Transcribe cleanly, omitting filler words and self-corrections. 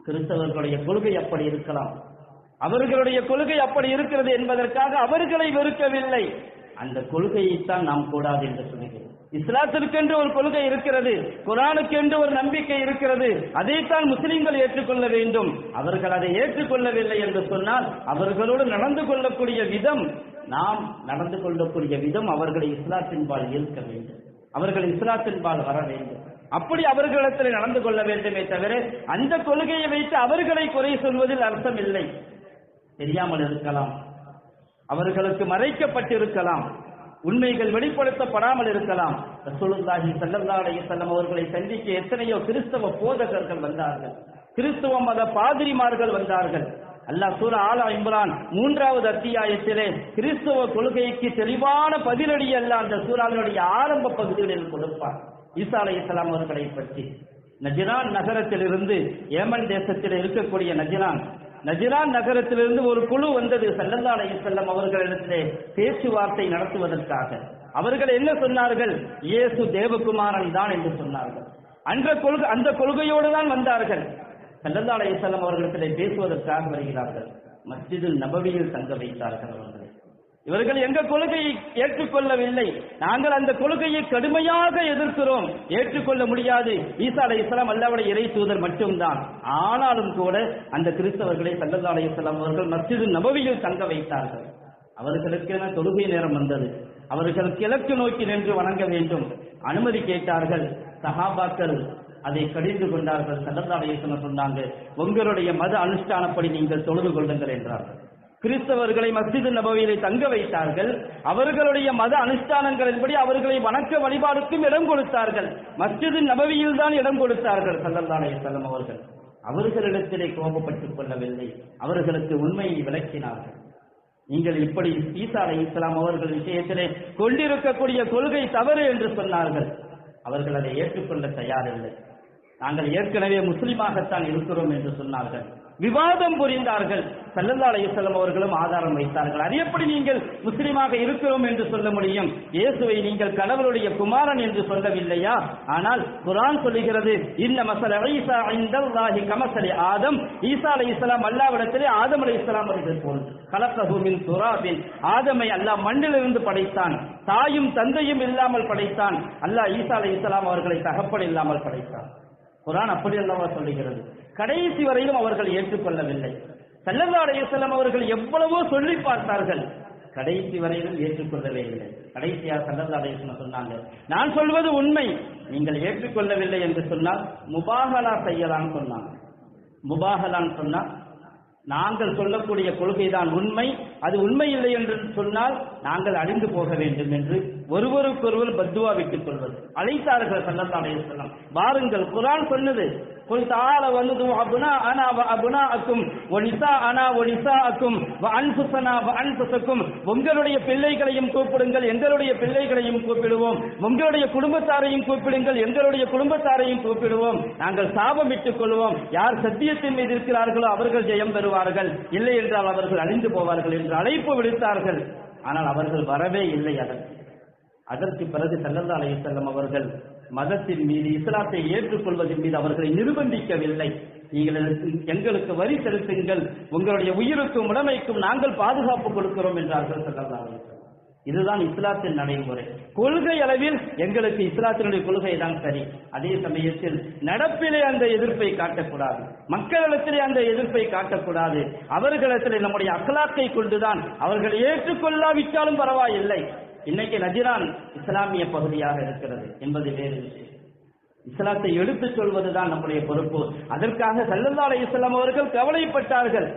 கிறிஸ்தவர்களுடைய கொள்கை அப்படி இருக்கலாம், அவர்களுடைய கொள்கை அப்படி இருக்கிறது என்பதற்காக அவர்களை வெறுக்கவில்லை. அந்த கொள்கையைத்தான் நாம் கூடாது என்று சொல்கிறோம். இஸ்லாத்திற்கென்று ஒரு கொள்கை இருக்கிறது, குர்ஆனுக்கென்று ஒரு நம்பிக்கை இருக்கிறது, அதைத்தான் முஸ்லிம்கள் ஏற்றுக்கொள்ள வேண்டும். அவர்கள் அதை ஏற்றுக்கொள்ளவில்லை என்று சொன்னால் அவர்களோடு நடந்து கொள்ளக்கூடிய விதம், நாம் நடந்து கொள்ளக்கூடிய விதம் அவர்களை இஸ்லாத்தின்பால் ஈர்க்க வேண்டும், அவர்கள் இஸ்லாத்தின்பால் வர வேண்டும். அப்படி அவர்களிடத்தில் நடந்து கொள்ள வேண்டுமே தவிர அந்த கொள்கையை வைத்து அவர்களை குறை சொல்வதில் அர்த்தம் இல்லை. தெரியாமல் இருக்கலாம், அவர்களுக்கு மறைக்கப்பட்டிருக்கலாம், உண்மைகள் வெளிப்படுத்தப்படாமல் இருக்கலாம். ரசூலுல்லாஹி ஸல்லல்லாஹு அலைஹி வஸல்லம் அவர்களை சந்திக்க எத்தனையோ கிறிஸ்தவ போதகர்கள் வந்தார்கள், கிறிஸ்தவ மத பாதிரிமார்கள் வந்தார்கள். அல்லாஹ் சூரா ஆல இம்ரான் 3வது அத்தியாயத்திலே கிறிஸ்தவ கொள்கைக்கு தெளிவான பதிலடி அல்லாஹ் அந்த சூராவினுடைய ஆரம்ப பகுதிகளில் கொடுப்பார். ஈசா அலைஹிஸ்ஸலாம் அவர்களை பற்றி நஜ்ரான் நகரத்திலிருந்து, ஏமன் தேசத்தில் இருக்கக்கூடிய நஜ்ரான் நகரத்திலிருந்து ஒரு குழு வந்தது ஸல்லல்லாஹு அலைஹி வஸல்லம் அவர்களிடத்திலே பேச்சுவார்த்தை நடத்துவதற்காக. அவர்கள் என்ன சொன்னார்கள்? இயேசு தேவகுமாரன் தான் என்று சொன்னார்கள். அந்த கொள்கையோடு தான் வந்தார்கள். ஸல்லல்லாஹு அலைஹி வஸல்லம் அவர்களிடத்திலே பேசுவதற்காக வருகிறார்கள். மஸ்ஜிதுல் நபவியில் தங்க வைத்தார்கள் அவர்கள். இவர்கள் எங்க கொள்கையை ஏற்றுக்கொள்ளவில்லை, நாங்கள் அந்த கொள்கையை கடுமையாக எதிர்க்கிறோம், ஏற்றுக்கொள்ள முடியாது. ஈசா அலைஹிஸ்ஸலாம் அல்லாஹ்வுடைய இறை தூதர் மட்டும்தான். ஆனாலும் கூட அந்த கிறிஸ்தவர்களை ஸல்லல்லாஹு அலைஹி வஸல்லம் அவர்கள் மஸ்ஜிதுல் நபவியில் தங்க வைத்தார்கள். அவர்களுக்கென தொழுகை நேரம் வந்தது, அவர்கள் கிழக்கு நோக்கி நின்று வணங்க வேண்டும், அனுமதி கேட்டார்கள். சஹாபாக்கள் அதை கடிந்து கொண்டார்கள். ஸல்லல்லாஹு அலைஹி வஸல்லம் சொன்னாங்க, உங்களுடைய மத அனுஷ்டானப்படி நீங்கள் தொழுது கொள்ளுங்கள் என்றார்கள். கிறிஸ்தவர்களை மஸ்ஜிது நபவியிலே தங்க வைத்தார்கள். அவர்களுடைய மத அனுஷ்டானங்களின்படி அவர்களை வணக்க வழிபாடுக்கும் இடம் கொடுத்தார்கள். மஸ்ஜிது நபவியில் தான் இடம் கொடுத்தார்கள் ஸல்லல்லாஹு அலைஹி வஸல்லம் அவர்கள். அவர்களிடத்திலே கோபப்பட்டுக் கொள்ளவில்லை, அவர்களுக்கு உண்மையை விளக்கினார்கள். நீங்கள் இப்படி ஈசா அலைஹிஸ்ஸலாம் அவர்கள் விஷயத்திலே கொண்டிருக்கக்கூடிய கொள்கை தவறு என்று சொன்னார்கள். அவர்கள் அதை ஏற்றுக்கொள்ள தயாரில்லை. நாங்கள் ஏற்கனவே முஸ்லிமாகத்தான் இருக்கிறோம் என்று சொன்னார்கள். விவாதம் புரிந்தார்கள். ஸல்லல்லாஹு அலைஹி வஸல்லம் அவர்களும் ஆதாரம் வைத்தார்கள். அது எப்படி நீங்கள் முஸ்லிமாக இருக்கிறோம் என்று சொல்ல முடியும்? இயேசுவை நீங்கள் கடவுளுடைய குமாரன் என்று சொல்லவில்லையா? ஆனால் குர்ஆன் சொல்லுகிறது, இன்ன மஸல ஈசா இன்தல்லாஹி கமஸலி ஆதம், ஈசா அலைஹிஸ்ஸலாம் அல்லாஹ்விடத்திலே ஆதம் அலைஹிஸ்ஸலாம் அவர்கள் போல் கலக்கஹு மின் துராபின், ஆதமை அல்லாஹ் மண்ணிலிருந்து படைத்தான், தாயும் தந்தையும் இல்லாமல் படைத்தான். அல்லாஹ் ஈசா அலைஹிஸ்ஸலாம் அவர்களை தகப்பன் இல்லாமல் படைத்தான். குர்ஆன் அப்படி அல்லவா சொல்லுகிறது. கடைசி வரையிலும் அவர்கள் ஏற்றுக்கொள்ளவில்லை. ஸல்லல்லாஹு அலைஹி வஸல்லம் அவர்கள் எவ்வளவோ சொல்லி பார்த்தார்கள், கடைசி வரையிலும் ஏற்றுக்கொள்ளவே இல்லை. கடைசியாக ஸல்லல்லாஹு அலைஹி வஸல்லம் சொன்னாங்க, நான் சொல்வது உண்மை, நீங்கள் ஏற்றுக்கொள்ளவில்லை என்று சொன்னால் முபாஹலா செய்யலாம்னு சொன்னாங்க. முபாஹலான்னு சொன்னா நாங்கள் சொல்லக்கூடிய கொள்கைதான் உண்மை, அது உண்மை இல்லை என்று சொன்னால் நாங்கள் அழிந்து போக வேண்டும் என்று ஒருவருக்கொருவர் பத்துவா விட்டுக் கொள்வது. அழைத்தார்கள் ஸல்லல்லாஹு அலைஹி வஸல்லம், வாருங்கள், குர்ஆன் சொன்னது, குல் தஆல வனுது அபுனாஅனா வ அபுனாஅக்கும் வ நிசாஅனா வ நிசாஅக்கும் வ அன்ஃபுஸனா வ அன்ஃபுஸக்கும், உங்களுடைய பிள்ளைகளையும் கூப்பிடுங்கள், எங்களுடைய பிள்ளைகளையும் கூப்பிடுவோம், உங்களுடைய குடும்பத்தாரையும் கூப்பிடுங்கள், எங்களுடைய குடும்பத்தாரையும் கூப்பிடுவோம், நாங்கள் சாபமிட்டுக் கொள்வோம், யார் சத்தியத்தின் மீது இருக்கிறார்களோ அவர்கள் ஜெயம் பெறுவார்கள், இல்லை என்றால் அவர்கள் அழிந்து போவார்கள் என்று அழைப்பு விடுத்தார்கள். ஆனால் அவர்கள் வரவே இல்லை. அதற்கு பிறகு ஸல்லல்லாஹு அலைஹி வஸல்லம் அவர்கள் மதத்தின் மீது, இஸ்லாத்தை ஏற்றுக்கொள்வதன் மீது அவர்களை நிர்பந்திக்கவில்லை. நீங்கள் எங்களுக்கு வரி செலுத்துங்கள், உங்களுடைய உயிருக்கும் உடைமைக்கும் நாங்கள் பாதுகாப்பு கொடுக்கிறோம் என்றார்கள் ஸல்லல்லாஹு அலைஹி வஸல்லம். இதுதான் இஸ்லாத்தின் நடைமுறை. கொள்கை அளவில் எங்களுக்கு இஸ்லாத்தினுடைய கொள்கை தான் சரி. அதே சமயத்தில் நடப்பிலே அந்த எதிர்ப்பை காட்டக்கூடாது, மக்களிடத்திலே அந்த எதிர்ப்பை காட்டக்கூடாது. அவர்களிடத்திலே நம்முடைய அக்லாக்கை கொண்டுதான், அவர்கள் ஏற்றுக்கொள்ளாவிட்டாலும் பரவாயில்லை. இன்னைக்கு நஜ்ரான் இஸ்லாமிய பகுதியாக இருக்கிறது என்பது வேறு விஷயம். இஸ்லாத்தை எடுத்துச் சொல்வதுதான் நம்முடைய பொறுப்பு. அதற்காக ஸல்லல்லாஹு அலைஹி வஸல்லம் அவர்கள் கவலைப்பட்டார்கள்.